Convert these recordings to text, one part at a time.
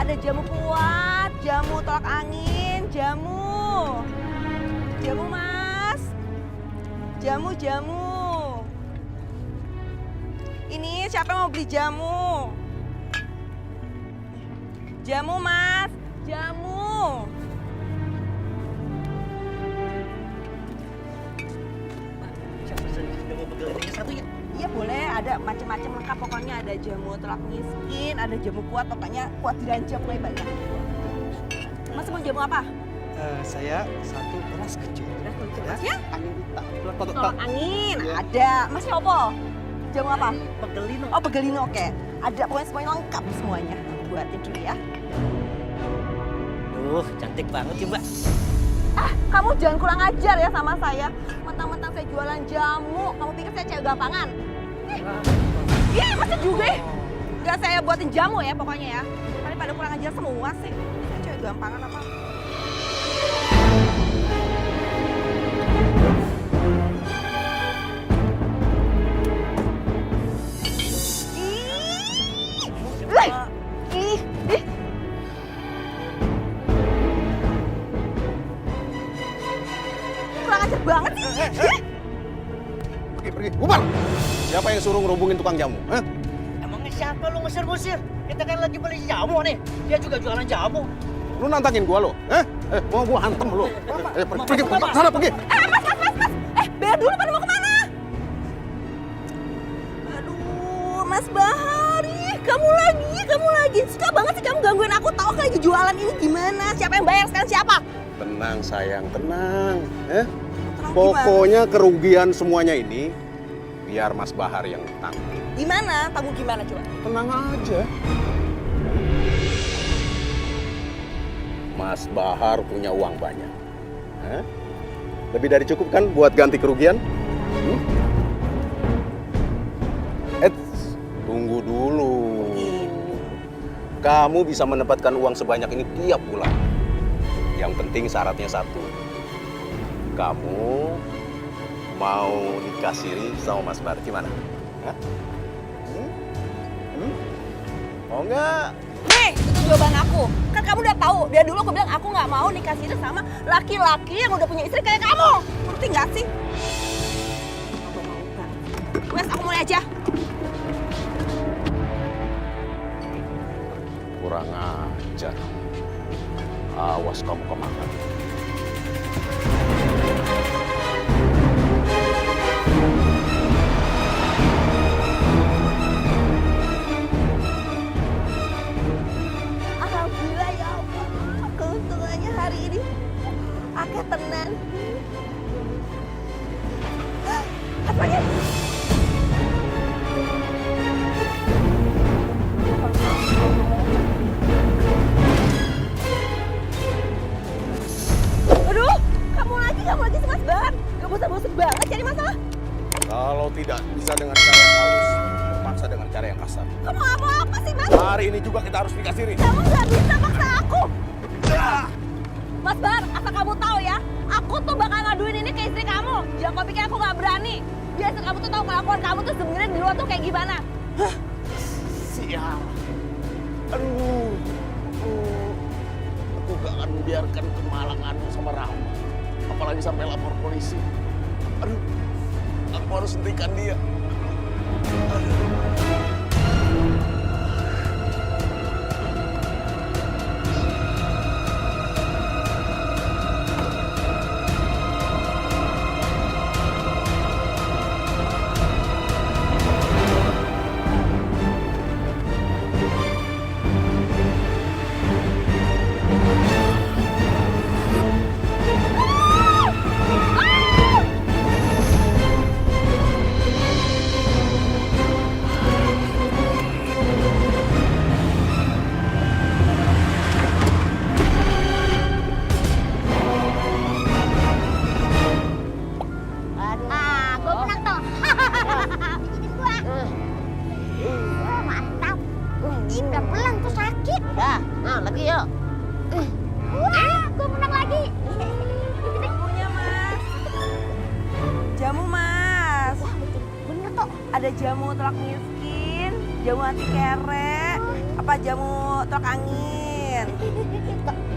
Ada jamu kuat, jamu tolak angin, jamu. Jamu mas. Jamu. Ini siapa yang mau beli jamu? Jamu mas, jamu. Jamu pegel satu ya? Iya boleh, ada macam-macam lengkap pokoknya. Ada jamu tolak miskin, ada jamu kuat, pokoknya kuat diranjang mulai banyak. Mas mau jamu apa? Saya satu beras kecil. Masnya? Angin hitam. Tolak angin, Iya. ada. Masnya apa? Jamu apa? Pegelino. Oh pegelino, oke. Ada pokoknya semuanya lengkap semuanya. Buatin dulu ya. Duh, cantik banget ya mbak. Ah, kamu jangan kurang ajar ya sama saya. Mentang-mentang saya jualan jamu, kamu pikir saya cewek gampangan? Iya, masa juga ya? Nggak saya buatin jamu ya pokoknya ya. Pada kurang ajar semua sih. Saya cewek gampangan apa? Ih. Kurang ajar banget sih. Pergi, bubar! Siapa yang suruh ngerubungin tukang jamu? Hah? Emangnya siapa lu ngusir-ngusir? Kita kan lagi beli jamu nih. Dia juga jualan jamu. Lu nantangin gua lo? Mau gua hantem lu? Pergi, sana pergi! Mas. Bayar dulu pada mau kemana? Aduh, Mas Bahari. Kamu lagi. Suka banget sih kamu gangguin aku. Tahu kan lagi jualan ini gimana? Siapa yang bayar sekarang siapa? Tenang sayang, tenang. Tenang Pokoknya kerugian semuanya ini biar Mas Bahar yang tanggung. Gimana? Tanggung gimana coba? Tenang aja. Mas Bahar punya uang banyak. Hah? Lebih dari cukup kan buat ganti kerugian? Tunggu dulu. Kamu bisa mendapatkan uang sebanyak ini tiap bulan. Yang penting syaratnya satu. Kamu mau dikasiri sama Mas Bahar gimana? Hah? Mau nggak? Nih, itu jawaban aku. Kan kamu udah tahu. Dari dulu aku bilang aku nggak mau nikah siri sama laki-laki yang udah punya istri kayak kamu. Ngerti nggak sih? Wes, aku mulai aja. Kurang ajar. Awas kamu kemakan. Alhamdulillah ya Allah. Keuntungannya hari ini akeh tenan. Apanya? Aduh, kamu lagi sih Mas Bahar. Gak bosan-bosan banget cari masalah. Kalau tidak bisa dengan cara yang halus, terpaksa dengan cara yang kasar. Kamu apa sih Mas? Hari ini juga kita harus dikasiri. Kamu nggak bisa paksa aku. Mas Bahar, asal kamu tahu ya, aku tuh bakal ngaduin ini ke istri kamu. Jangan kau pikir aku nggak berani. Biar kamu tuh tahu kelakuan kamu tuh sebenarnya di luar tuh kayak gimana. Sial. Aduh. Aku gak akan membiarkan kemalanganmu sama Rahma. Apalagi sampai lapor polisi. Aduh. Aku harus hentikan dia. Gue menang tuh. Bikinin gua. Wah, mantap. Ih, pelan-pelan tuh sakit. Udah, nah lagi yuk. Wah, gue menang lagi. Jamunya Mas. Jamu Mas. Wah, bener tuh. Ada jamu tolak miskin, jamu anti kere, apa jamu tolak angin. bilangin.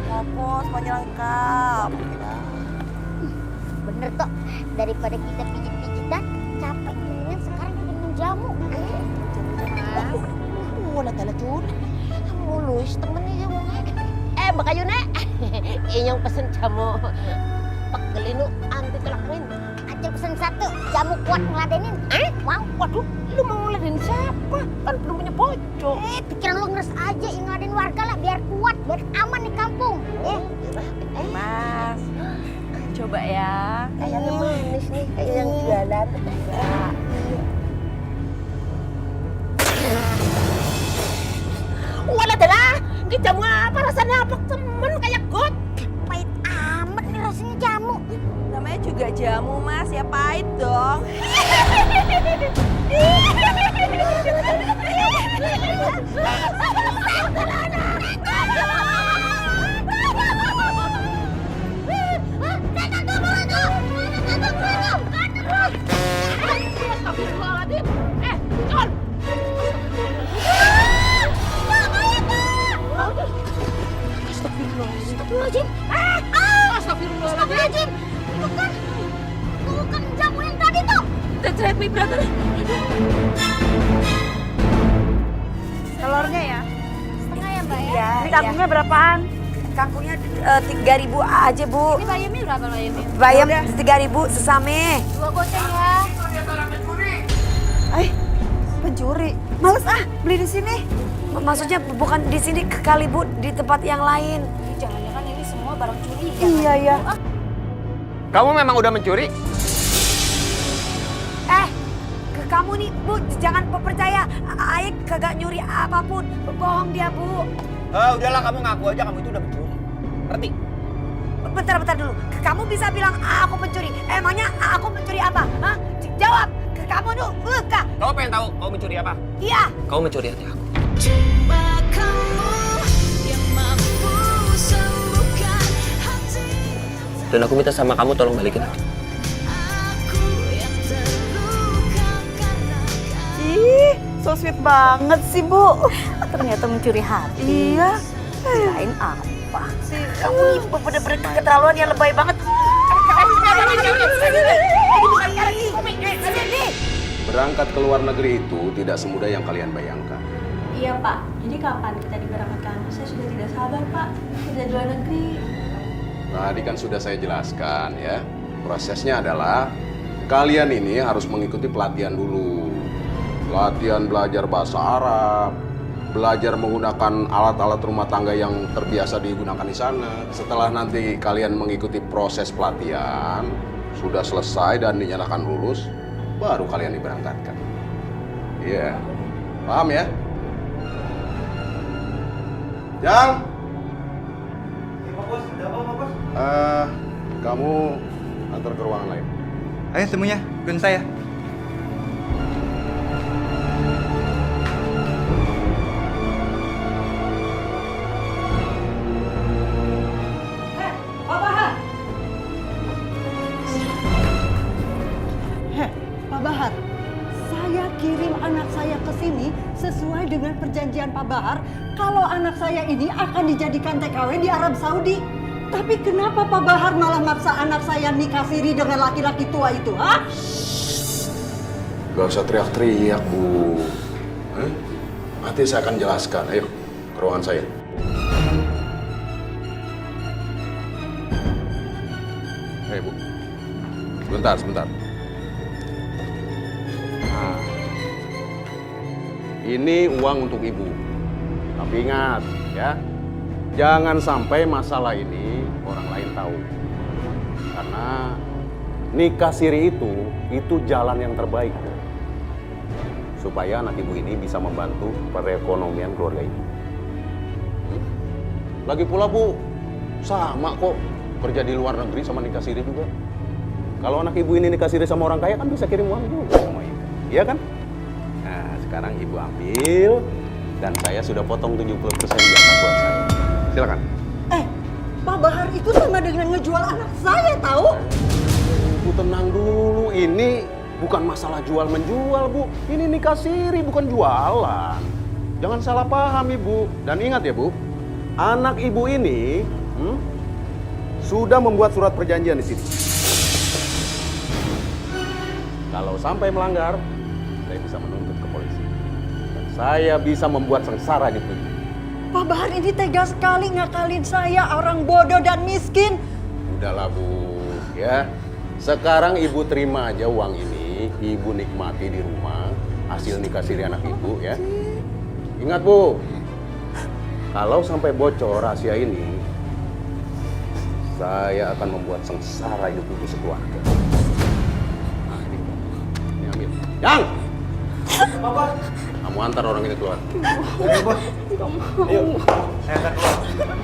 Popo semuanya lengkap. Bener toh, daripada kita pijit-pijitan, capek mendingan sekarang kita minum jamu. Wala tala Jun. Mulus temennya jamu. Bakayo na. Inyong pesen jamu. Pagelinu anti telakmin. Acil pesen satu, jamu kuat ngeladenin. Mau? Waduh, lu mau ngeladenin siapa? Kan belum punya pocong. Pikiran lu ngeres aja yang ngeladenin warga lah, biar kuat, biar aman di kampung. Mas, coba ya. Kayaknya manis nih, kayak yang jualan. Wala dah, ini jamu apa rasanya apa temen kayak got. Pahit amat nih rasanya jamu. Namanya juga jamu, Mas. Ya pahit dong. Astagfirullahaladzim. John. Astagfirullahaladzim. Astagfirullahaladzim. Bukan jamu yang tadi tuh. Teriak vibrator. Telurnya ya? Setengah ya Mbak ya? Iya. Kangkungnya berapaan? Kangkungnya 3.000 aja, Bu. Ini bayamnya berapa bayamnya? Bayam 3.000 sesame. 2 goceng ya. Pencuri. Males beli di sini. Maksudnya bukan di sini kali Bu, di tempat yang lain. Jangan-jangan ini semua barang curi. Iya, ya. Kamu memang udah mencuri? Ke kamu nih Bu, jangan percaya. Aik kagak nyuri apapun. Bohong dia Bu. Udahlah kamu ngaku aja kamu itu udah mencuri. Ngerti? Bentar dulu. Kamu bisa bilang aku pencuri. Emangnya aku mencuri apa? Hah? Jawab. Ke kamu tuh. Kak. Kamu pengen tahu kamu mencuri apa? Iya. Kamu mencuri hati aku. Dan aku minta sama kamu tolong balikin aku. Ih, so sweet banget sih, Bu. Ternyata mencuri hati. Iya. Kirain apa? Kamu nih bener-bener keterlaluan yang lebay banget. Berangkat ke luar negeri itu tidak semudah yang kalian bayangkan. Iya Pak, jadi kapan kita diberangkatkan? Saya sudah tidak sabar Pak, kerja di luar negeri. Tadi kan sudah saya jelaskan ya. Prosesnya adalah kalian ini harus mengikuti pelatihan dulu. Pelatihan belajar bahasa Arab, belajar menggunakan alat-alat rumah tangga yang terbiasa digunakan di sana. Setelah nanti kalian mengikuti proses pelatihan, sudah selesai dan dinyatakan lulus, baru kalian diberangkatkan. Iya, paham ya? Jang? Kamu antar ke ruangan lain. Ayo temunya, ikut saya. Pak Bahar, saya kirim anak saya ke sini sesuai dengan perjanjian Pak Bahar kalau anak saya ini akan dijadikan TKW di Arab Saudi. Tapi kenapa Pak Bahar malah maksa anak saya nikah siri dengan laki-laki tua itu, ha? Gak usah teriak-teriak, Bu. Nanti saya akan jelaskan. Ayo, ke ruangan saya. Hei, Bu. Sebentar. Nah, ini uang untuk Ibu. Tapi ingat, ya. Jangan sampai masalah ini orang lain tahu. Karena nikah siri itu jalan yang terbaik. Supaya anak Ibu ini bisa membantu perekonomian keluarga Ibu. Lagi pula Bu, sama kok kerja di luar negeri sama nikah siri juga. Kalau anak Ibu ini nikah siri sama orang kaya kan bisa kirim uang juga sama Ibu. Iya kan? Nah, sekarang Ibu ambil dan saya sudah potong 70% jasa buat saya. Silakan. Pak Bahar itu sama dengan ngejual anak saya, tahu? Bu, tenang dulu. Ini bukan masalah jual-menjual, Bu. Ini nikah siri, bukan jualan. Jangan salah paham, Ibu. Dan ingat ya, Bu. anak ibu ini sudah membuat surat perjanjian di sini. Kalau sampai melanggar, saya bisa menuntut ke polisi. Dan saya bisa membuat sengsara di Putri. Pak Bahar ini tega sekali ngakalin saya, orang bodoh dan miskin. Udahlah Bu, ya. Sekarang ibu terima aja uang ini, ibu nikmati di rumah hasil nikah siri anak ibu ya. Ingat Bu, kalau sampai bocor rahasia ini, saya akan membuat sengsara hidup ibu sekeluarga. Nah, ini ambil. Yang! Bapak. Kamu antar orang ini keluar. Ayo, Bos. Ayo. Saya antar keluar.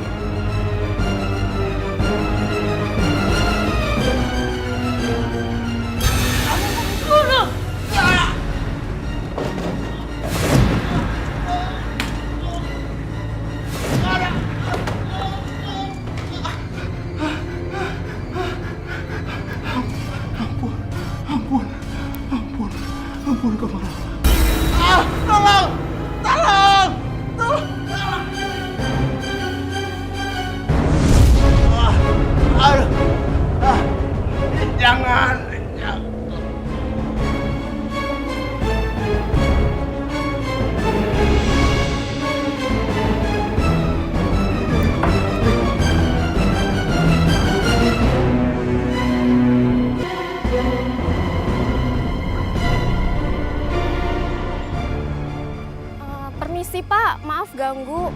Permisi Pak, maaf ganggu.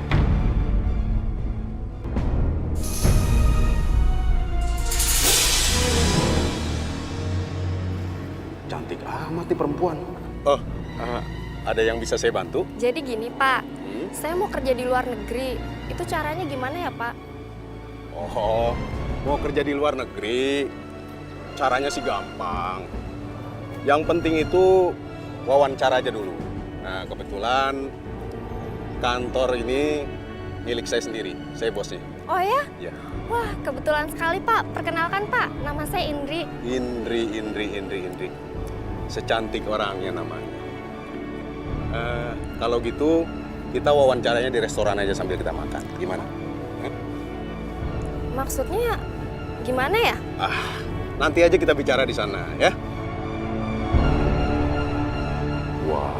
Cantik amat nih perempuan. Oh, ada yang bisa saya bantu? Jadi gini Pak, saya mau kerja di luar negeri. Itu caranya gimana ya Pak? Oh, mau kerja di luar negeri, caranya sih gampang. Yang penting itu wawancara aja dulu. Nah, kebetulan kantor ini milik saya sendiri, saya bosnya. Oh ya? Iya. Wah, kebetulan sekali Pak. Perkenalkan Pak, nama saya Indri. Indri. Secantik orangnya namanya. Kalau gitu, kita wawancaranya di restoran aja sambil kita makan. Gimana? Maksudnya gimana ya? Nanti aja kita bicara di sana, ya. Wah,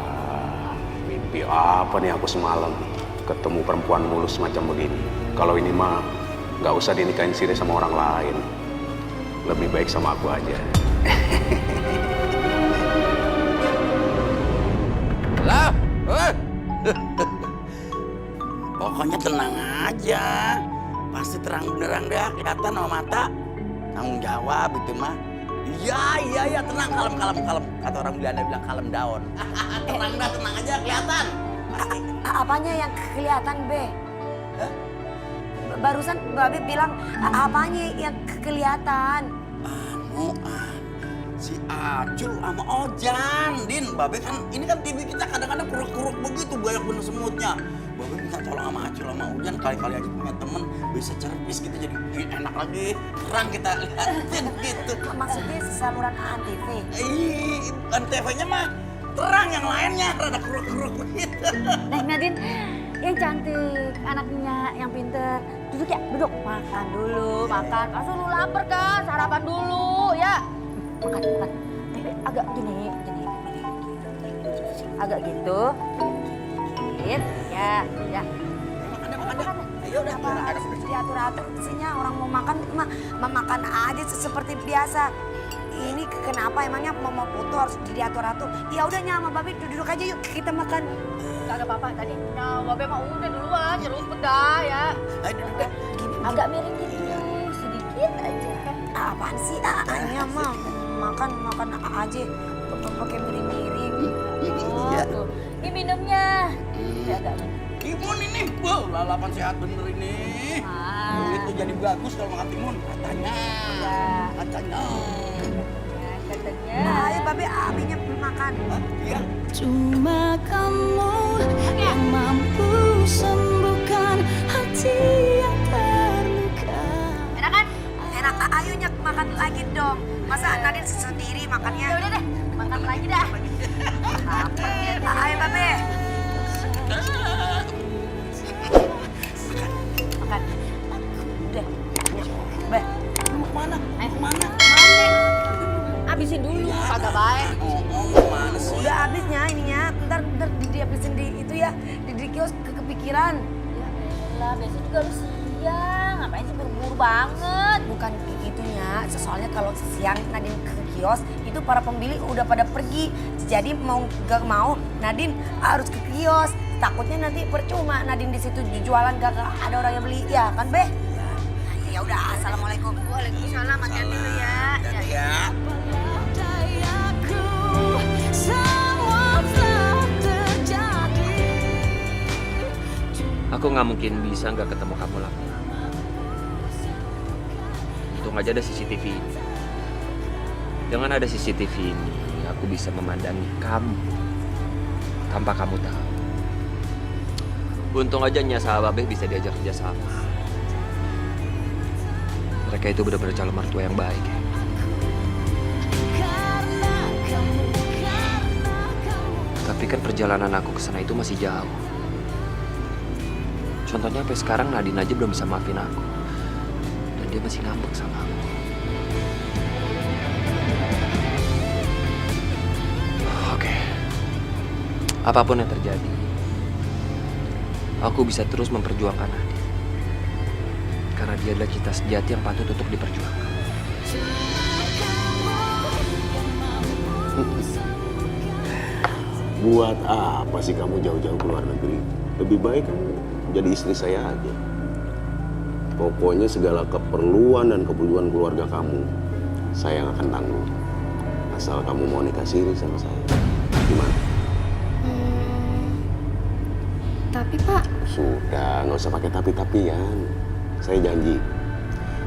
mimpi apa nih aku semalam? Ketemu perempuan mulus macam begini. Kalau ini mah nggak usah dinikahin siri sama orang lain. Lebih baik sama aku aja. Lah, pokoknya tenang aja. Pasti terang-terang deh, kelihatan sama mata. Tanggung jawab itu mah. Iya, tenang, kalem. Kata orang Belanda bilang kalem daun. tenang aja, kelihatan. Apanya yang kelihatan, Be? Barusan Babe bilang apanya yang kelihatan? Si Acul sama Ojan, Din. Babe kan, ini kan TV kita kadang-kadang kuruk-kuruk begitu, banyak bener semutnya. Babe minta tolong sama Acul sama Ojan, kali-kali aja punya temen, bisa cerpis gitu jadi enak lagi. Terang kita liatin gitu. Maksudnya saluran ANTV? ANTV-nya mah terang, yang lainnya rada kuruk-kuruk begitu. Neng Nadine, yang cantik, anaknya yang pinter. Duduk ya, duduk. Makan dulu, makan. Masa lu lapar kan? Sarapan dulu, ya. Makan. Agak gini. Agak gitu. Dikit, ya. Makan. Ayo udah, diatur-atur sihnya orang mau makan, makan aja seperti biasa. Ini kenapa emangnya mau foto harus diatur-atur? Ya udah sama Babe duduk aja yuk kita makan. Kagak apa-apa tadi. Nah, Babe mah udah duluan, nyerupet dah ya. Ayo duduk. Agak miring gitu, sedikit aja. Apaan sih? Hanya mah makan aja. Pakai miring-miring. Iya. Tuh. Ini minumnya. Agak Timun ini, lalapan sehat bener ini. Itu jadi bagus kalau makan timun, katanya. Katanya. Ayo Babe, abinya makan. Iya. Cuma kamu yang mampu sembuhkan hati yang terluka. Enak kan? Enak. Ayo nyak makan lagi dong. Masa Nadine sendiri makannya? Ya udah deh, makan lagi dah. Ayo Babe. itu ya di kios kepikiran. Ya elah, besok juga lu siang. Ngapain sih buru-buru banget? Bukan gitunya. Soalnya kalau siang Nadine ke kios itu para pembeli udah pada pergi. Jadi mau gak mau Nadine harus ke kios. Takutnya nanti percuma Nadine di situ jualan gak ada orang yang beli, ya kan Beh? Ya udah, assalamualaikum. Waalaikumsalam, hati-hati dulu ya. Ya. Aku nggak mungkin bisa nggak ketemu kamu lagi. Untung aja ada CCTV ini. Dengan ada CCTV ini, aku bisa memandangi kamu tanpa kamu tahu. Untung aja Nya sama Babeh bisa diajak kerja sama. Mereka itu benar-benar calon mertua yang baik. Tapi kan perjalanan aku ke sana itu masih jauh. Contohnya sampai sekarang Nadine aja belum bisa maafin aku. Dan dia masih ngambek sama aku. Oke. Apapun yang terjadi, aku bisa terus memperjuangkan Nadine. Karena dia adalah cinta sejati yang patut untuk diperjuangkan. Buat apa sih kamu jauh-jauh ke luar negeri? Lebih baik kamu jadi istri saya aja. Pokoknya segala keperluan dan kebutuhan keluarga kamu, saya yang akan tanggung. Asal kamu mau nikah siri sama saya. Gimana? Tapi Pak... Sudah, nggak usah pakai tapi-tapian. Saya janji,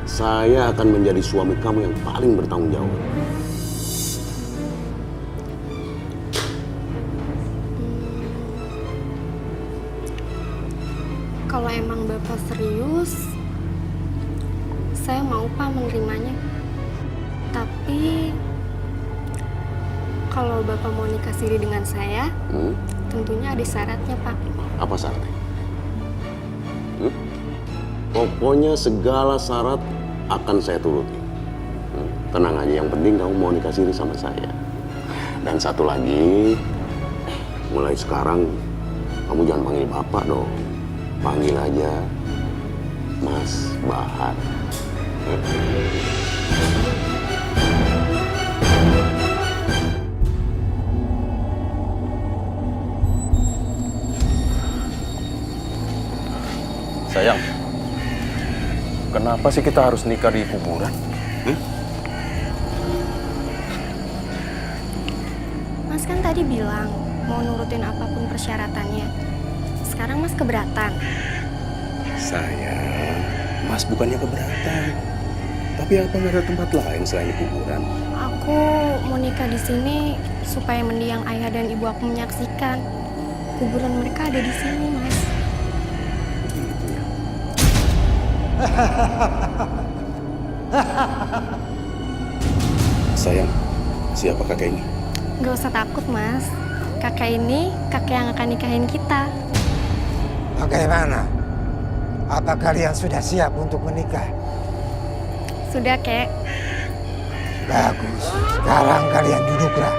saya akan menjadi suami kamu yang paling bertanggung jawab. Kalau emang Bapak serius, saya mau Pak menerimanya. Tapi kalau Bapak mau nikah siri dengan saya, tentunya ada syaratnya Pak. Apa syaratnya? Pokoknya segala syarat akan saya turuti. Tenang aja, yang penting kamu mau nikah siri sama saya. Dan satu lagi, mulai sekarang kamu jangan panggil Bapak dong. Panggil aja Mas Bahar. Sayang, kenapa sih kita harus nikah di kuburan? Mas kan tadi bilang mau nurutin apapun persyaratannya. Sekarang Mas keberatan. Sayang, Mas bukannya keberatan. Tapi apa nggak ada tempat lain selain kuburan? Aku mau nikah di sini supaya mendiang ayah dan ibu aku menyaksikan. Kuburan mereka ada di sini, Mas. Sayang, siapa kakek ini? Gak usah takut, Mas. Kakak ini kakek yang akan nikahin kita. Bagaimana? Apa kalian sudah siap untuk menikah? Sudah, Kek. Bagus. Sekarang kalian duduklah.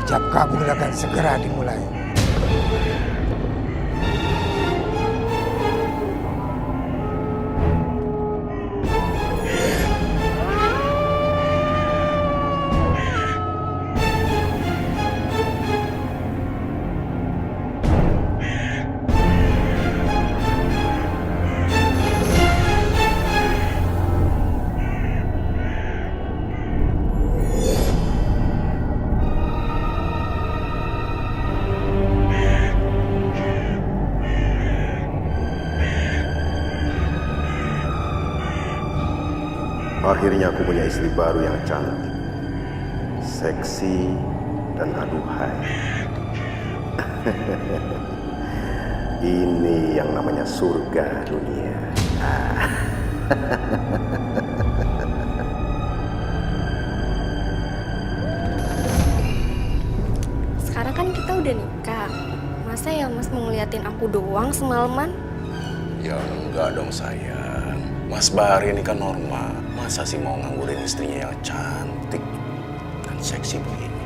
Ijab kabul akan segera dimulai. Akhirnya aku punya istri baru yang cantik, seksi, dan aduhai. Ini yang namanya surga dunia. Sekarang kan kita udah nikah. Masa ya Mas mau ngeliatin aku doang semalaman? Ya enggak dong sayang. Mas Bahar ini kan normal. Masa sih mau nganggurin istrinya yang cantik dan seksi begini?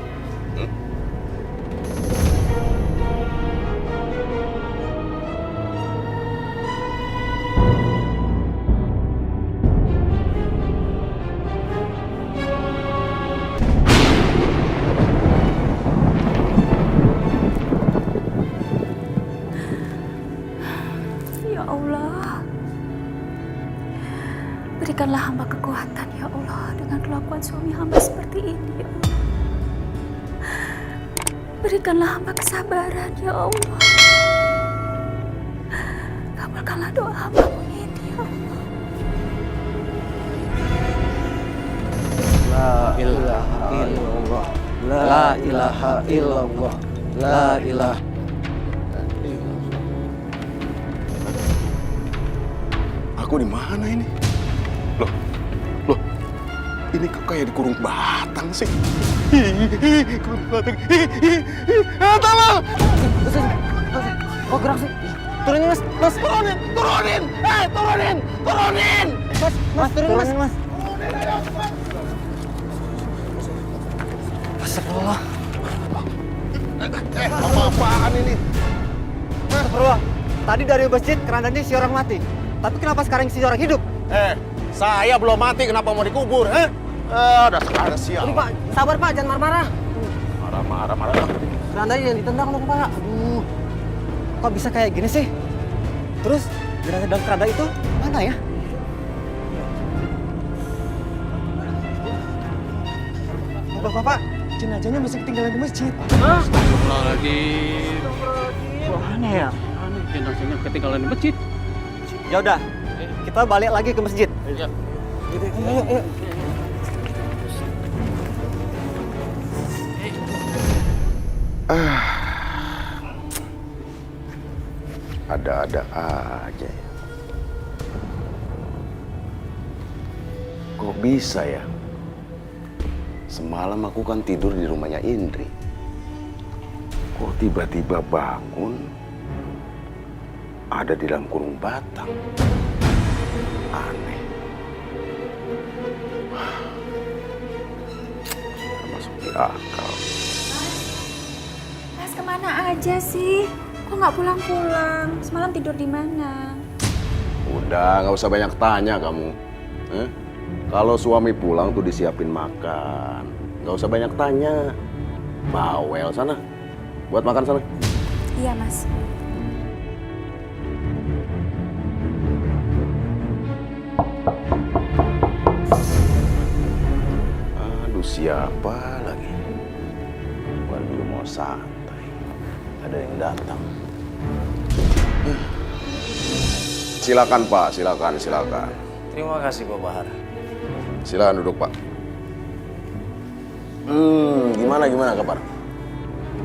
Berikanlah hamba kekuatan ya Allah dengan kelakuan suami hamba seperti ini ya Allah. Berikanlah hamba kesabaran ya Allah. Kabulkanlah doa hambamu ini ya Allah. La ilaha illallah. La ilaha illallah. La ilaha. Aku di mana ini? Loh, ini kok kayak dikurung batang sih? Kurung batang. Tolong! Kok gerak sih? Turunin mas, mas. Turunin! Turunin! Turunin! Turunin! Mas, turunin mas. Astagfirullah. Apa-apaan ini? Astagfirullah. Tadi dari masjid kerandanya si orang mati. Tapi kenapa sekarang si orang hidup? Saya belum mati, kenapa mau dikubur? Ada sial. Ini Pak, sabar Pak, jangan marah-marah. Marah. Kerandanya yang ditendang dong Pak. Aduh, kok bisa kayak gini sih? Terus jenazah dalam keranda itu mana ya? Bapak, jenazahnya masih ketinggalan di masjid. Astagfirullahaladzim. Mana ya? Jenazahnya ketinggalan di masjid. Ya udah, kita balik lagi ke masjid. Iya. Ayo. Ada-ada aja ya. Kok bisa ya? Semalam aku kan tidur di rumahnya Indri. Kok tiba-tiba bangun ada di dalam kurung batang? Aneh. Gak masuk di akal. Mas kemana aja sih? Kok nggak pulang-pulang? Semalam tidur di mana? Udah, nggak usah banyak tanya kamu. Kalau suami pulang tuh disiapin makan. Nggak usah banyak tanya. Bawel sana. Buat makan sana. Iya, Mas. Aduh, siapa lagi? Waduh, mau santai. Ada yang datang. Silakan Pak, silakan. Terima kasih Pak Bahar. Silakan duduk Pak. Gimana kabar?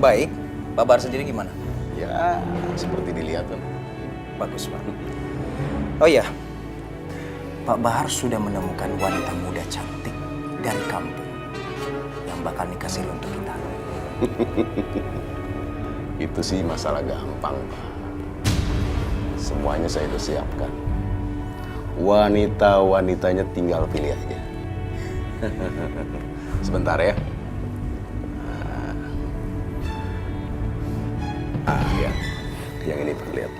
Baik, Pak Bahar sendiri gimana? Ya, seperti dilihat kan. Bagus, Pak. Oh iya, Pak Bahar sudah menemukan wanita muda cantik dari kampung yang bakal nikah siri untuk kita. Itu sih masalah gampang, Pak. Semuanya saya udah siapkan. Wanita-wanitanya tinggal pilih aja. Sebentar ya. Ya. Yang ini Pak, lihat.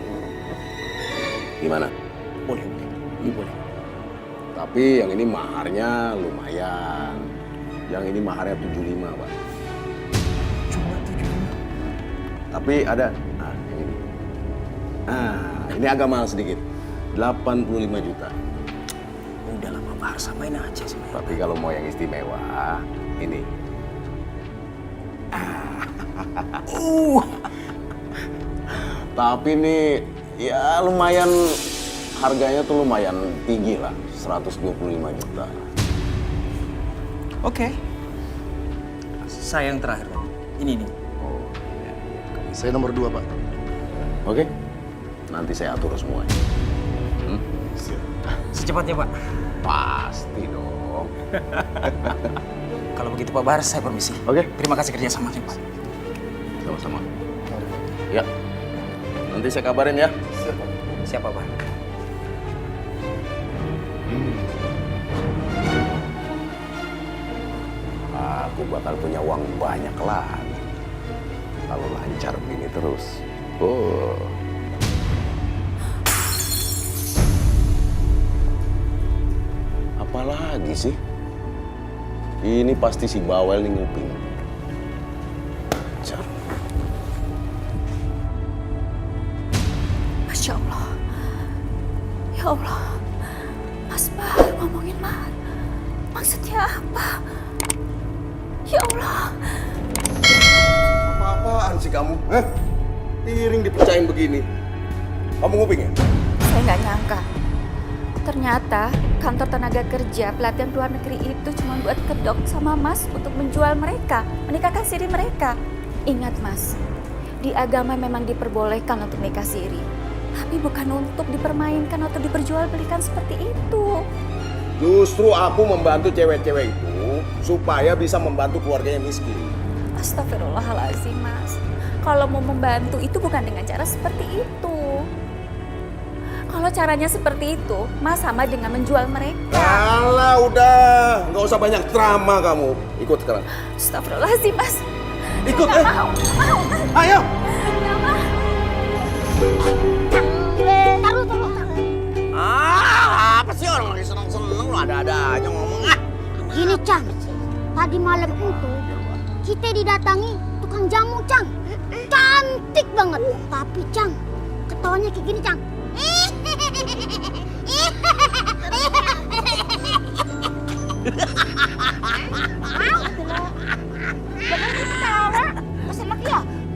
Gimana? Boleh. Tapi yang ini maharnya lumayan. Yang ini maharnya 75, Pak. Cuma 75? Tapi ada, yang ini. Ini agak mahal sedikit. 85 juta. Udahlah Pak Bahar, samain aja semuanya. Tapi kalau mau yang istimewa, ini. Tapi ini ya lumayan, harganya tuh lumayan tinggi lah, 125 juta. Oke. Saya yang terakhir, Pak. Ini. Oh, iya. Saya nomor 2, Pak. Oke, nanti saya atur semuanya. Secepatnya, Pak. Pasti dong. Kalau begitu Pak Bahar, saya permisi. Oke. Terima kasih kerjasamanya, Pak. Sama-sama. Ya, nanti saya kabarin ya. Siapa, Pak? Aku bakal punya uang banyak lagi. Kalau lancar begini terus. Oh. Apalagi sih? Ini pasti si bawel nih nguping. Lancar. Masya Allah. Ya Allah. Mas Bahar. ngomongin Mahar? Maksudnya apa? Ya Allah. Apa-apaan sih kamu? Piring dipecahin begini. Kamu nguping ya? Saya nggak nyangka. Ternyata kantor tenaga kerja pelatihan luar negeri itu cuma buat kedok sama Mas untuk menjual mereka, menikahkan siri mereka. Ingat Mas, di agama memang diperbolehkan untuk nikah siri. Tapi bukan untuk dipermainkan atau diperjualbelikan seperti itu. Justru aku membantu cewek-cewek itu supaya bisa membantu keluarga yang miskin. Astagfirullahaladzim Mas. Kalau mau membantu itu bukan dengan cara seperti itu. Kalau caranya seperti itu, Mas sama dengan menjual mereka. Alah udah, nggak usah banyak drama kamu. Ikut sekarang. Astagfirullahaladzim Mas. Ikut Nggak mau. Ayo. Nggak mau. Apa sih orang lagi seneng-seneng lu ada-ada aja ngomong Gini Cang, tadi malam itu kita didatangi tukang jamu Cang. Cantik banget. Tapi Cang, ketawanya kayak gini Cang.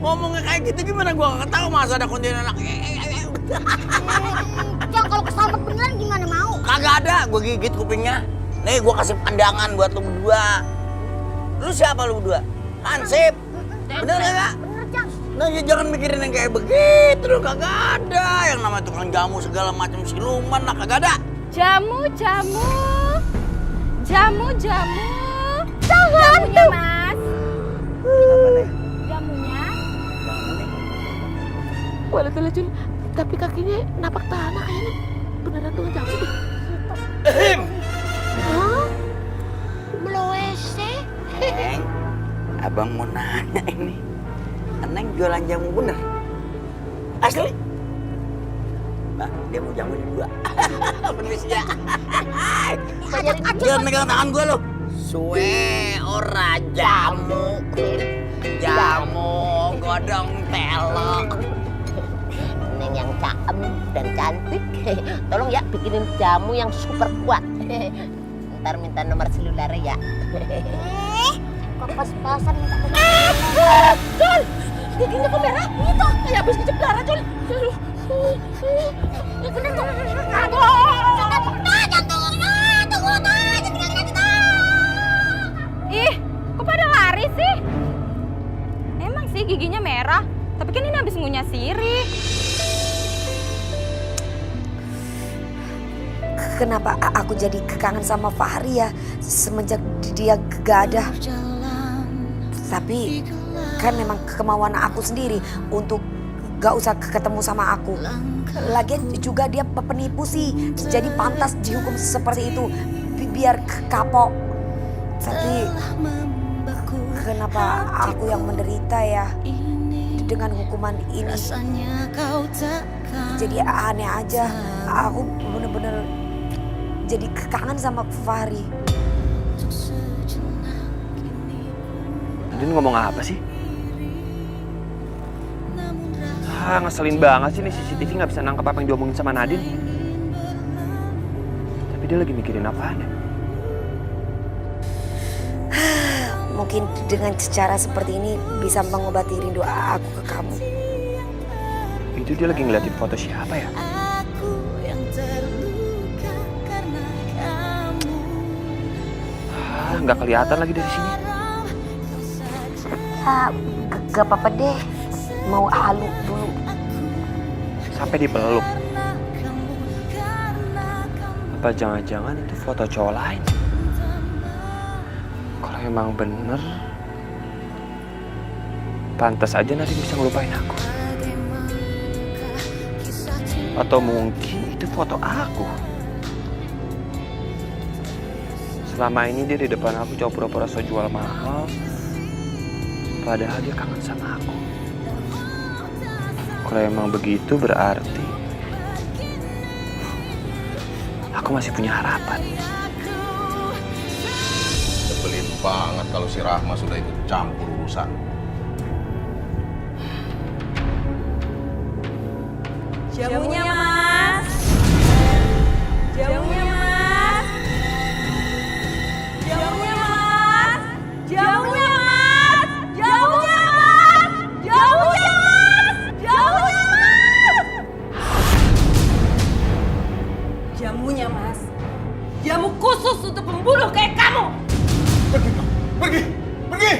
Ngomongnya kayak gitu gimana gua gak tahu masa ada kuntilanak. Cang, kalau kesambet beneran gimana mau? Kagak ada, gua gigit kupingnya. Nih gua kasih pandangan buat lu berdua. Lu siapa lu berdua? Hansip. Bener gak? Bener Cang. Nah ya jangan mikirin yang kayak begitu dong, kagak ada. Yang namanya tukang jamu segala macam siluman lah, kagak ada. Jamu. Jamunya Mas. Apa nih? Jamunya. Walau Jun, tapi kakinya napak tanah kayaknya beneran tukang jamu deh. Hah? Belum WC? Neng, abang mau nanya ini. Neng jualan jamu bener? Asli? Nah, dia mau jamu juga. Penisnya. Jangan megang tangan gue lo. Suwe ora jamu. Jamu godong telok. Neng yang cakep dan cantik, tolong ya bikinin jamu yang super kuat. Ntar minta nomor seluler ya. Kok pas-pasan minta nomor? Jul, giginya kok merah? Itu kayak habis keceplara Jul. Ya bener tuh. Ih, kok pada lari sih? Emang sih giginya merah, tapi kan ini habis ngunyah sirih. Kenapa aku jadi kekangen sama Fahri ya semenjak dia gak ada. Tapi kan memang kemauan aku sendiri untuk gak usah ketemu sama aku. Lagian juga dia penipu sih, jadi pantas dihukum seperti itu biar kapok. Tapi kenapa aku yang menderita ya dengan hukuman ini? Jadi aneh aja, aku bener-bener jadi kangen sama Fahri. Nadine ngomong apa sih? Ngeselin banget sih nih CCTV nggak bisa nangkep apa yang diomongin sama Nadine. Tapi dia lagi mikirin apaan ya? Mungkin dengan cara seperti ini bisa mengobati rindu aku ke kamu. Itu dia lagi ngeliatin foto siapa ya? Nggak kelihatan lagi dari sini. Ya, gak apa-apa deh. Mau halu dulu. Sampai dipeluk. Apa jangan-jangan itu foto cowok lain? Kalau emang bener, pantas aja nanti bisa ngelupain aku. Atau mungkin itu foto aku. Selama ini dia di depan aku coba pura-pura so jual mahal. Padahal dia kangen sama aku. Kalau emang begitu berarti aku masih punya harapan. Sebelin banget kalau si Rahma sudah ikut campur urusan. Jamunya Mas. Jamunya Mas. Mas. Jamu khusus untuk pembunuh kayak kamu. Pergi, pergi, pergi.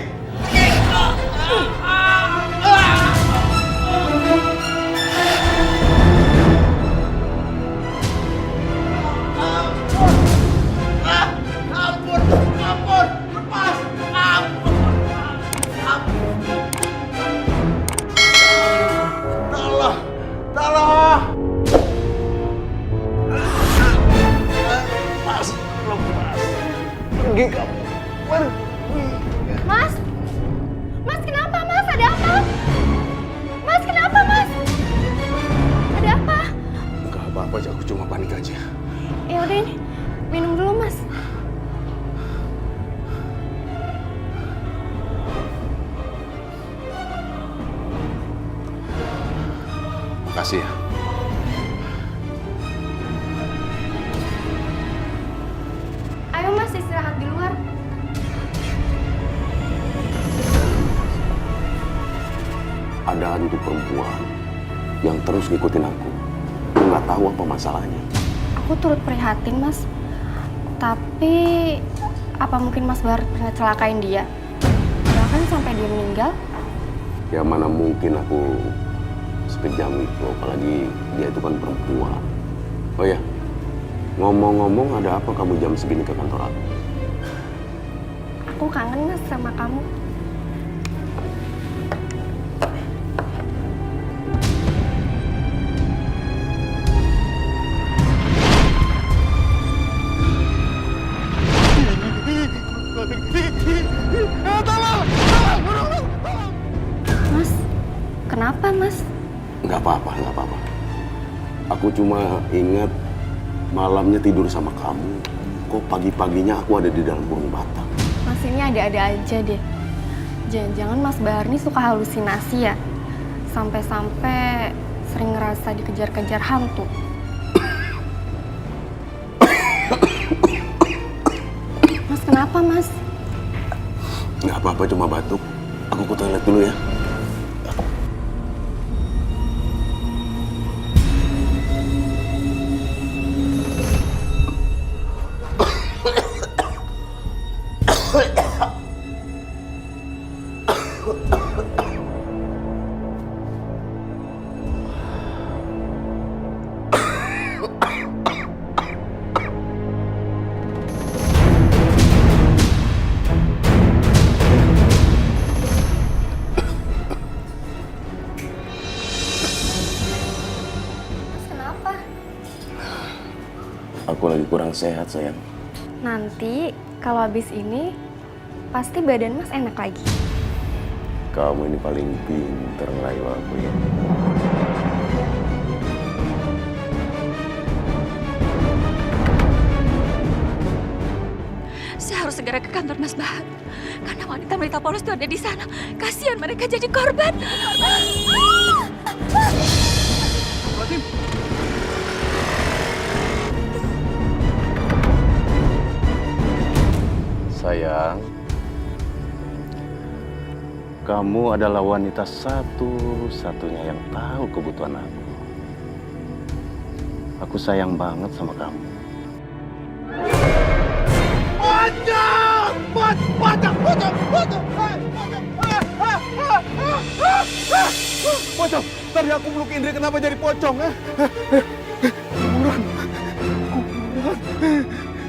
Mas? Mas kenapa mas? Ada apa? Mas kenapa mas? Ada apa? Enggak apa-apa, aku cuma panik aja. Ya udah ini, minum dulu mas. Makasih ya. Ayo mas istirahat di luar. Ada hantu perempuan yang terus ngikutin aku. Aku nggak tahu apa masalahnya. Aku turut prihatin mas. Tapi apa mungkin mas Bahar pernah celakain dia? Bahkan sampai dia meninggal? Ya mana mungkin aku sekejam itu, apalagi dia itu kan perempuan. Oh ya, ngomong-ngomong ada apa kamu jam segini ke kantor aku? Aku kangen mas sama kamu. Mas, kenapa mas? Nggak apa-apa, nggak apa-apa. Aku cuma ingat malamnya tidur sama kamu. Kok pagi-paginya aku ada di dalam burung batang. Mas ini ada-ada aja deh. Jangan-jangan Mas Bahar ini suka halusinasi ya? Sampai-sampai sering ngerasa dikejar-kejar hantu. Mas kenapa mas? Nggak apa-apa, cuma batuk. Aku ke toilet dulu ya. Aku lagi kurang sehat, sayang. Nanti kalau habis ini pasti badan mas enak lagi. Kamu ini paling pinter ngerayu aku ya. Saya harus segera ke kantor Mas Bahar. Karena wanita-wanita polos itu ada di sana. Kasihan mereka jadi korban. Sayang, kamu adalah wanita satu-satunya yang tahu kebutuhan aku. Aku sayang banget sama kamu. Pocong, tadi aku meluk Indri, kenapa jadi pocong? Kuburan.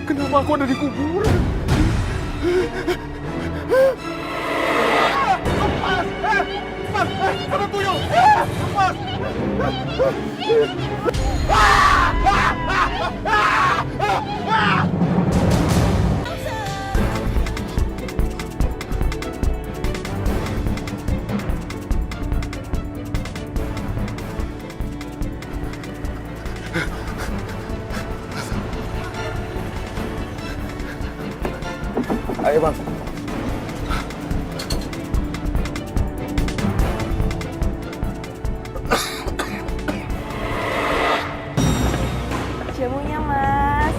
Kenapa aku ada di kuburan? Lepas! Ada tuyul! Lepas! Ayo bang. Jamunya mas.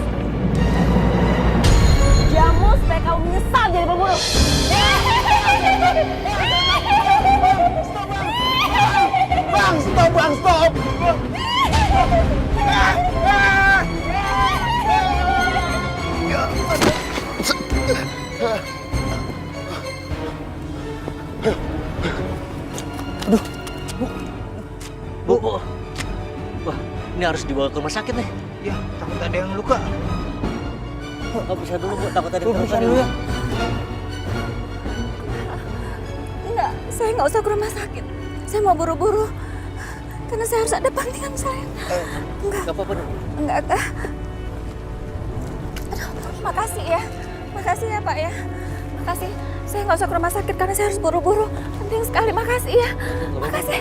Jamu supaya kamu menyesal jadi pembunuh. Bang, stop bang, stop! dibawa ke rumah sakit nih. Ya, takut ada yang luka. Kamu bisa dulu, Bu. Takut ada yang Bisa luka dulu ya. Enggak, saya nggak usah ke rumah sakit. Saya mau buru-buru. Karena saya harus ada pantingan saya. Enggak. Gak apa-apa dong. Enggak, Kak. Aduh, makasih ya. Makasih ya, Pak ya. Makasih. Saya nggak usah ke rumah sakit karena saya harus buru-buru. Penting sekali, makasih ya. Makasih.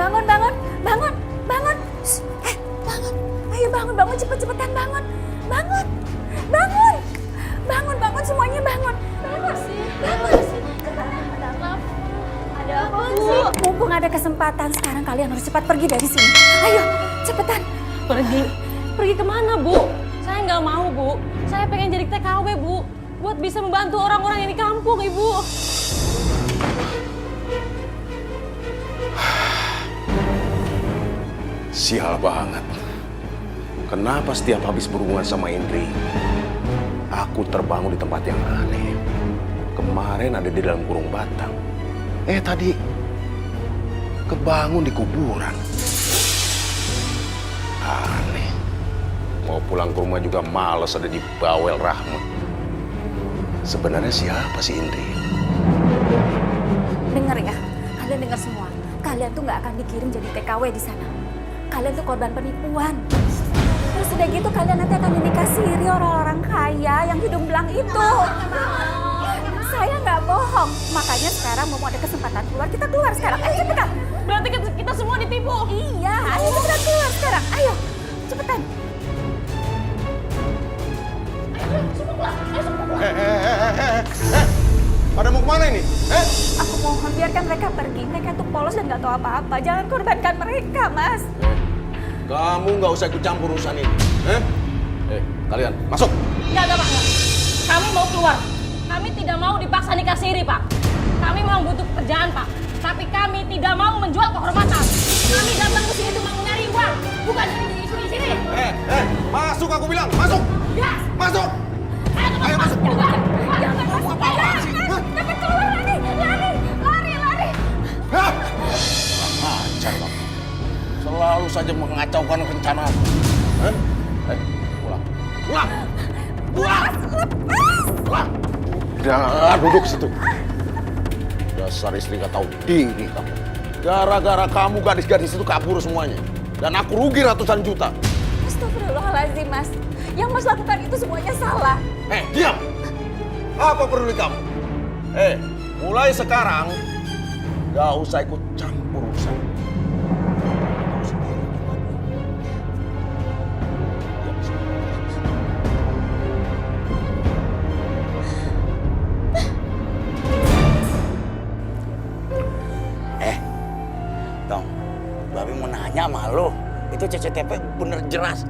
Bangun, bangun, bangun, bangun. Bangun. Ayo bangun, bangun, cepet-cepetan bangun. Bangun, bangun. Bangun, bangun, semuanya bangun. Bangun, bangun. Ada apa, Bu? Mumpung ada kesempatan, sekarang kalian harus cepat pergi dari sini. Ayo, cepetan. Pergi? Pergi kemana, Bu? Saya nggak mau, Bu. Saya pengen jadi TKW, Bu. Buat bisa membantu orang-orang yang di kampung, Ibu. Sial banget. Kenapa setiap habis berhubungan sama Indri, aku terbangun di tempat yang aneh. Kemarin ada di dalam kurung batang. Tadi kebangun di kuburan. Aneh. Mau pulang ke rumah juga males, ada di bawel Rahmat. Sebenarnya siapa sih Indri? Dengar ya, kalian dengar semua. Kalian tuh nggak akan dikirim jadi TKW di sana. Kalian tuh korban penipuan. Terus udah gitu kalian nanti akan dinikasiri orang-orang kaya yang hidung belang itu. Saya nggak bohong. Makanya sekarang mau ada kesempatan keluar, kita keluar sekarang. Ayo cepetan. Berarti kita semua ditipu? Iya, ayo cepetan keluar sekarang. Ayo, cepetan. Pada mau kemana ini? Aku mohon biarkan mereka pergi. Mereka tuh polos dan nggak tahu apa-apa. Jangan korbankan mereka, Mas. Kamu nggak usah ikut campur urusan ini. Kalian masuk. Enggak, Pak. Enggak. Kami mau keluar. Kami tidak mau dipaksa nikah siri, Pak. Kami memang butuh pekerjaan, Pak. Tapi kami tidak mau menjual kehormatan. Kami datang ke sini itu mau nyari uang, bukan jadi isu di sini. Masuk aku bilang, masuk. Ya. Masuk. Ayo masuk. Jangan masuk. Cepat keluar, lari. Ajar kamu. Selalu saja mengacaukan rencana aku. Pulang. Pulang. Udah, duduk situ. Dasar istri gak tahu diri kamu. Gara-gara kamu gadis-gadis itu kabur semuanya. Dan aku rugi ratusan juta. Astagfirullahaladzim, Mas. Yang Mas lakukan itu semuanya salah. Diam! Apa peduli kamu? Mulai sekarang, gak usah ikut campur urusan. Dong, Babi mau nanya sama lo. Itu CCTV bener jelas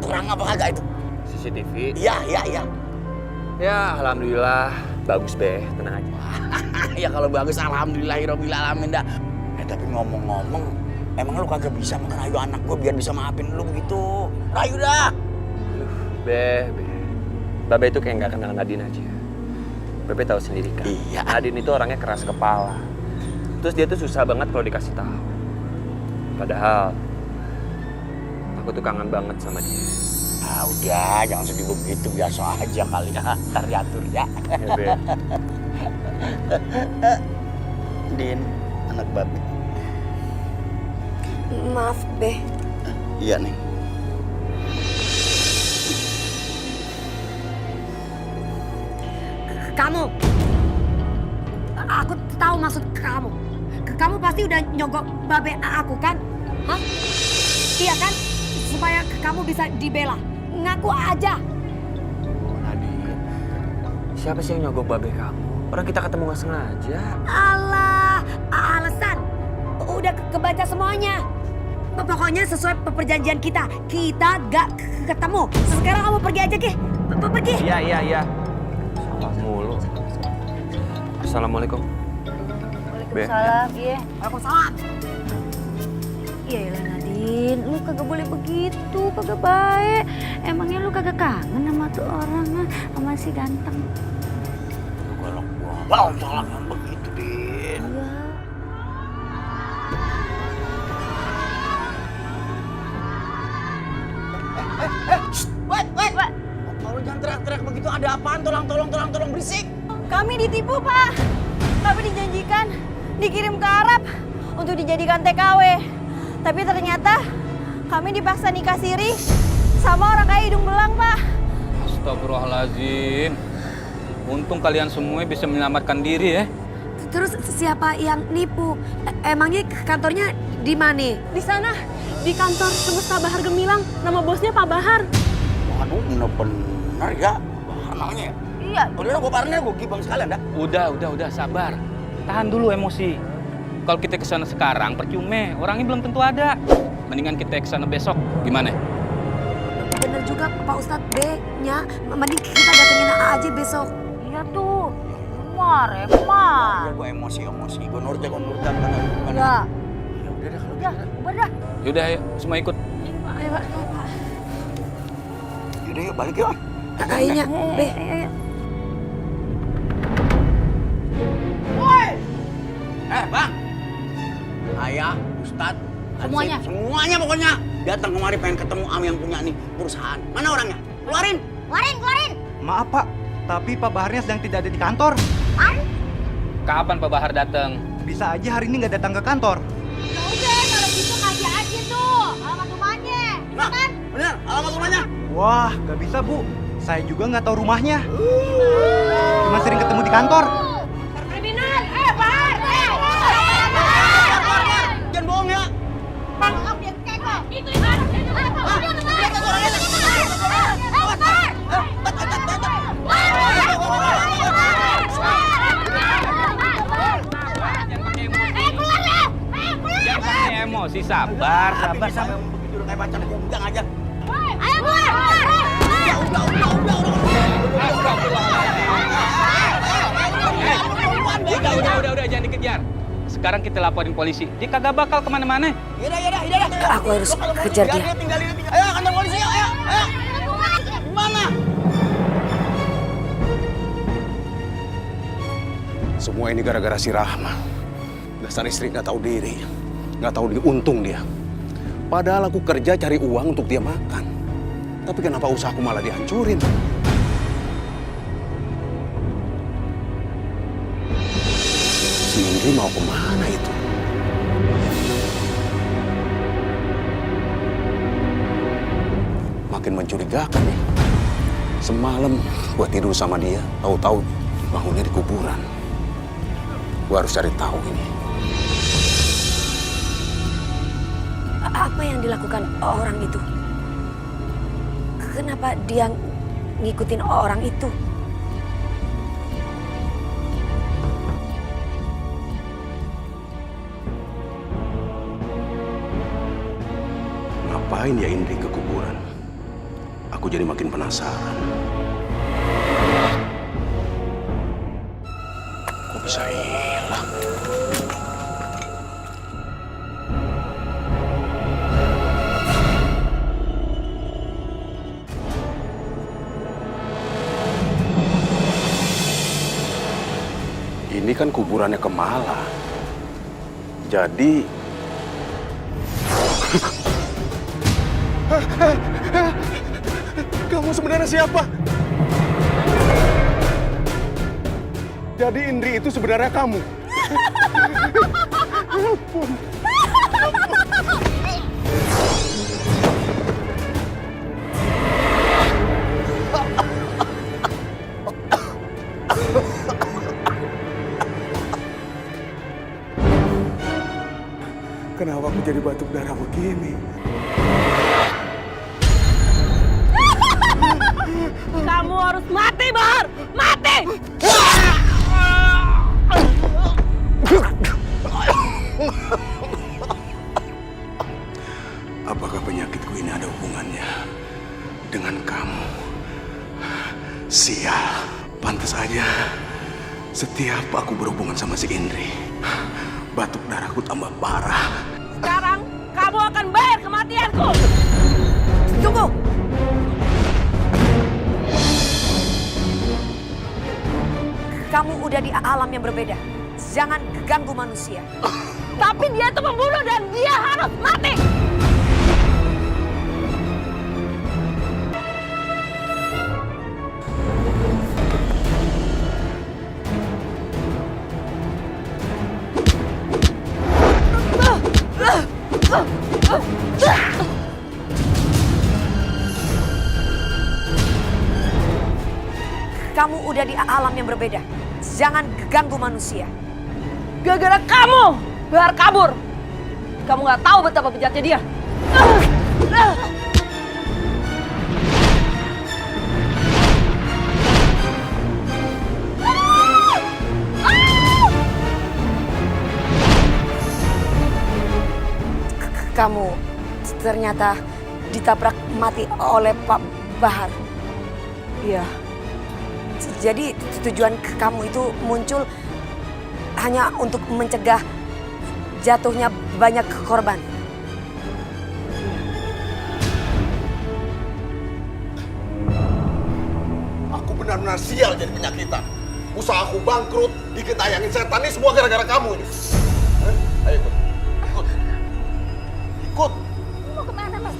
terang apa kagak itu? CCTV? Iya. Ya, alhamdulillah. Bagus, Be. Tenang aja. Ya kalau bagus, alhamdulillahirobbilalamin dah. Tapi ngomong-ngomong, emang lu kagak bisa ngerayu anak gue biar bisa maafin lu begitu? Rayu dah! Be. Babe itu kayak nggak kenal Nadine aja. Bebe tahu sendiri kan. Iya. Nadine itu orangnya keras kepala. Terus dia tuh susah banget kalau dikasih tahu. Padahal aku tuh kangen banget sama dia. Udah, jangan sedih begitu, biasa aja kali ya. Ntar diatur ya. Ya, Be. Din, anak Babi. Maaf, Be. Iya nih. Kamu. Aku tahu maksud kamu. Kamu pasti udah nyogok babe aku kan? Hah? Iya kan? Supaya kamu bisa dibela. Ngaku aja. Nadine, siapa sih yang nyogok babe kamu? Orang kita ketemu nggak sengaja. Alah, alasan. Udah kebaca semuanya. Pokoknya sesuai perjanjian kita. Kita gak ketemu. Sekarang kamu pergi aja, Ki. Pergi. Iya. Salah mulu. Assalamualaikum. Waalaikumsalam. Iya. Waalaikumsalam. Iya lah Nadine, lu kagak boleh begitu, kagak baik. Emangnya lu kagak kangen sama tuh orang, sama si ganteng? Kalau gua salah begitu, Din. Iya. Itu ada apaan? Tolong berisik. Kami ditipu, Pak. Kami dijanjikan dikirim ke Arab untuk dijadikan TKW. Tapi ternyata kami dipaksa nikah siri sama orang kaya hidung belang, Pak. Astagfirullahaladzim. Untung kalian semua bisa menyelamatkan diri ya. Terus siapa yang nipu? Emangnya kantornya di mana? Di sana, di kantor Semesta Bahar Gemilang. Nama bosnya Pak Bahar. Waduh, bener ya. Namanya ya? Iya. Udah, gue parahnya gue gibang sekalian dah. Udah, sabar. Tahan dulu emosi. Kalau kita kesana sekarang, percuma. Orangnya belum tentu ada. Mendingan kita kesana besok. Gimana? Bener juga Pak Ustadz B-nya. Mending kita datengin aja besok. Iya tuh. Remar. Ya gue emosi. Gue nurut ya. Ya. Ya udah deh kalau Ya, udah. Yaudah, ayo. Semua ikut. Ayo Pak. Yaudah yuk, balik yuk. Kayaknya B. Woi! Bang. Ayah, Ustadz, Semuanya? Semuanya pokoknya. Datang kemari pengen ketemu Am yang punya nih perusahaan. Mana orangnya? Keluarin! Maaf Pak, tapi Pak Baharnya sedang tidak ada di kantor. Kapan Pak Bahar datang? Bisa aja hari ini nggak datang ke kantor. Udah, kalau gitu kasih aja tuh alamat rumahnya. Nah, bener, alamat rumahnya. Wah, nggak bisa Bu. Saya juga nggak tahu rumahnya. Cuma sering ketemu di kantor. Kriminal, Bahar, Jangan bohong ya. Maaf ya, keko. Itu Emosi, sabar. Begitu udah kayak macan kundang aja. Ayo, keluar. Udah, jangan dikejar. Sekarang kita laporin polisi. Dia kagak bakal kemana-mana. Yaudah. Aku harus kejar dia. Tinggalin. Ayo, kantor polisi yuk, ayo. Gimana? Semua ini gara-gara si Rahma. Dasar istri nggak tahu diri. Nggak tahu diuntung dia. Padahal aku kerja cari uang untuk dia makan. Tapi kenapa usahaku malah dihancurin? Si Indri mau kemana itu? Makin mencurigakan ya. Semalam gua tidur sama dia, tahu-tahu bangunnya di kuburan. Gua harus cari tahu ini. Apa yang dilakukan orang itu? Kenapa dia ngikutin orang itu? Ngapain ya Indri ke kuburan? Aku jadi makin penasaran. Kok bisa hilang? Ini kan kuburannya Kemala. Jadi Kamu sebenarnya siapa? Jadi Indri itu sebenarnya kamu. Ampun. Kenapa aku jadi batuk darah begini? Kamu harus mati, Bahar! Mati! apakah penyakitku ini ada hubungannya dengan kamu? Sial, pantas aja setiap aku berhubungan sama si Indri, batuk darahku tambah parah. Sekarang kamu akan bayar kematianku! Tunggu! Kamu udah di alam yang berbeda. Jangan ganggu manusia. Tapi dia itu pembunuh dan dia harus mati! kamu udah di alam yang berbeda. Jangan ganggu manusia. Gara-gara kamu, Bahar kabur. Kamu nggak tahu betapa bejatnya dia. Kamu ternyata ditabrak mati oleh Pak Bahar. Iya. Jadi tujuan kamu itu muncul hanya untuk mencegah jatuhnya banyak korban. Aku benar-benar sial jadi penyakitan. Usahaku bangkrut, diketayangin setan ini semua gara-gara kamu ini. Ayo ikut. Ikut. Mau kemana, Mas?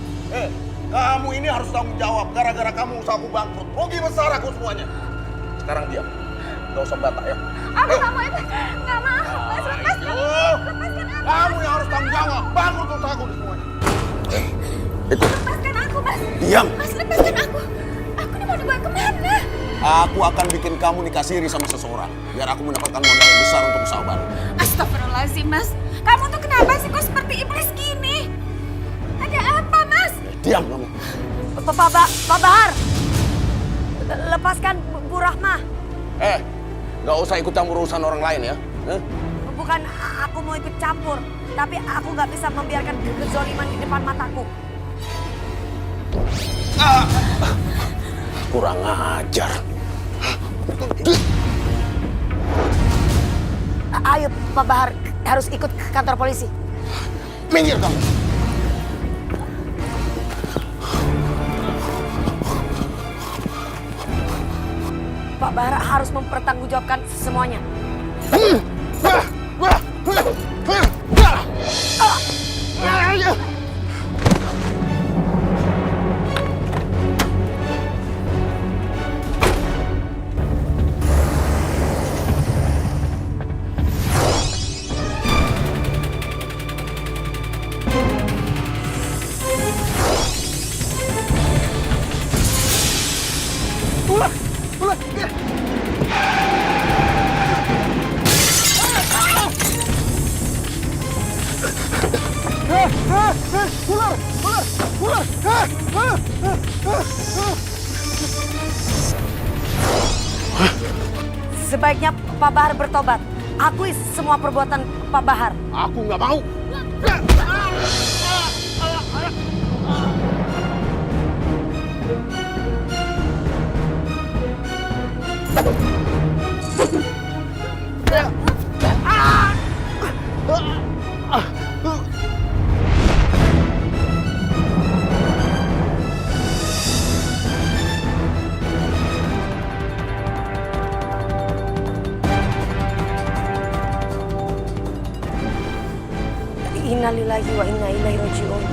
Kamu ini harus tanggung jawab. Gara-gara kamu usahaku bangkrut. Rugi besar aku semuanya. Sekarang diam. Gak usah bantah ya. Aku nggak mau itu. Nggak mau. Mas, lepaskan. Lepaskan aku. Kamu yang harus tanggung jawab. Bangkrut usahaku di semuanya. Lepaskan aku, Mas. Diam. Mas, lepaskan aku. Aku ini mau dibawa kemana? Aku akan bikin kamu nikah siri sama seseorang. Biar aku mendapatkan modal yang besar untuk usaha baru. Astagfirullahaladzim, Mas. Kamu tuh kenapa sih kok seperti iblis gini? Ada apa, Mas? Diam kamu. Pak Bahar, lepaskan Bu Rahma. Gak usah ikut campur urusan orang lain ya. Bukan aku mau ikut campur, tapi aku nggak bisa membiarkan kezoliman di depan mataku. Kurang ajar. Ayo Pak Bahar, harus ikut ke kantor polisi. Minggir kamu. Pak Bahar harus mempertanggungjawabkan semuanya. Sebaiknya Pak Bahar bertobat. Akui semua perbuatan Pak Bahar. Aku nggak mau. Innalillahi wa inna ilaihi raji'un.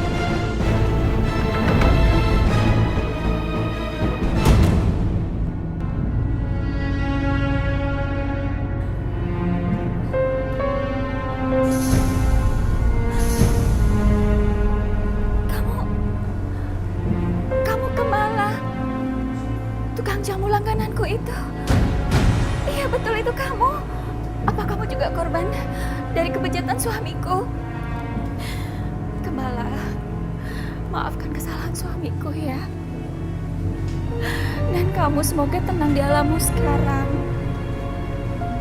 Kamu Kemala, tukang jamu langgananku itu. Iya betul itu kamu. Apa kamu juga korban dari kebejatan suamiku? Kemala, maafkan kesalahan suamiku ya. Dan kamu semoga tenang di alammu sekarang.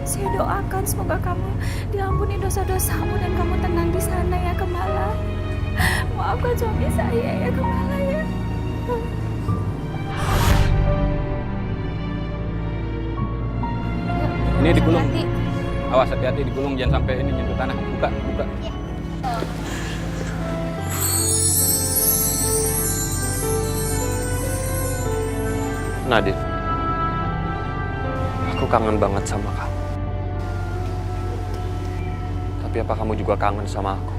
Saya doakan semoga kamu diampuni dosa-dosamu dan kamu tenang di sana ya Kemala. Maafkan suami saya ya Kemala ya. Ini digulung. Awas hati-hati digulung, jangan sampai ini nyentuh tanah. Buka, buka. Nadine, aku kangen banget sama kamu. Tapi apa kamu juga kangen sama aku?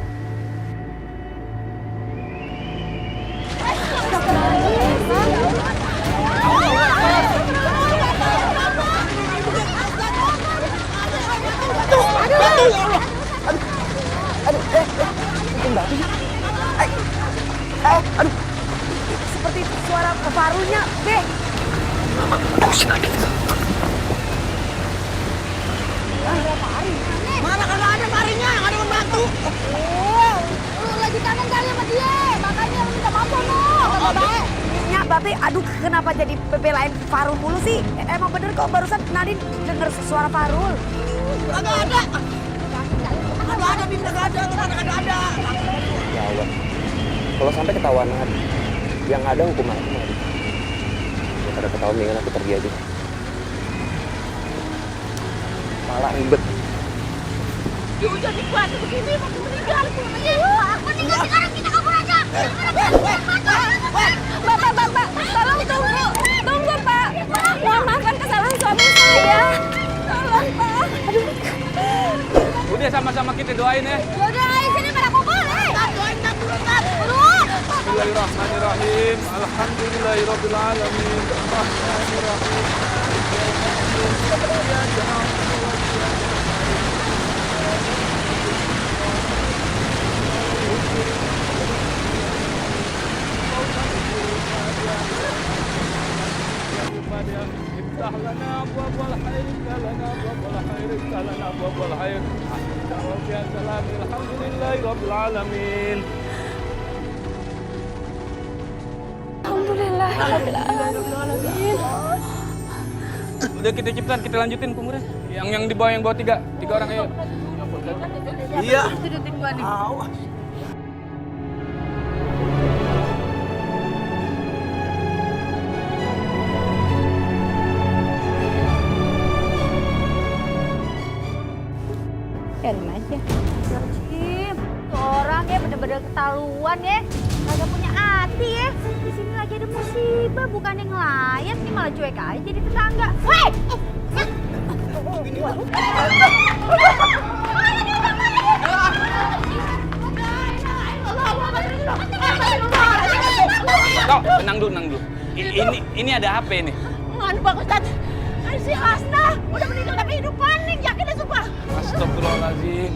Aduh, seperti suara parunya, Be. Mana kagak ada Fahrinya, nggak ada membantu. Lu lagi kangen kali sama dia, makanya lu minta maaf no. Baik. Ya, Babe, aduh kenapa jadi belain Farul mulu sih? Emang bener kok barusan Nadine denger suara Farul. Kagak ada. Kagak ada, Din, kagak ada, kagak ada. Ya Allah, kalau sampai ketahuan Nadi, yang ada hukuman aku Nadi. Daripada ketahuan dengan aku pergi aja. Malah ribet. Hujan di batu begini, mau meninggal. Meninggal sekarang, kita kabur aja. Bapak, tolong tunggu. Tunggu, Pak. Mohon maafkan kesalahan suami saya. Tolong, Pak. Udah sama-sama kita doain ya. Yaudah, ayo sini pada kumpul. Doain tak turun. Bismillahirrahmanirrahim. Alhamdulillahirabbil alamin. Arrahmanirrahim. Iftah lana abwabal khair, iftah lana abwabal khair, iftah lana abwabal khair. Alhamdulillahirabbil alamin. Alhamdulillahirrahmanirrahim. Udah kita cepetan, kita lanjutin pemurian. Yang di bawah, yang bawa tiga orang ayo. Iya. Dudutin gua nih. Aja. Cim, tuh orang ya bener-bener ketahuan ya. Kagak punya hati ya. Di sini lagi ada musibah, bukannya ngelayat nih malah cuek aja jadi tetangga. Woi! Tenang dulu. Ini ada apa ini? Mana Pak Ustadz? Si Hasna udah meninggal tapi hidup panik, yakin deh sumpah. Astagfirullahaladzim.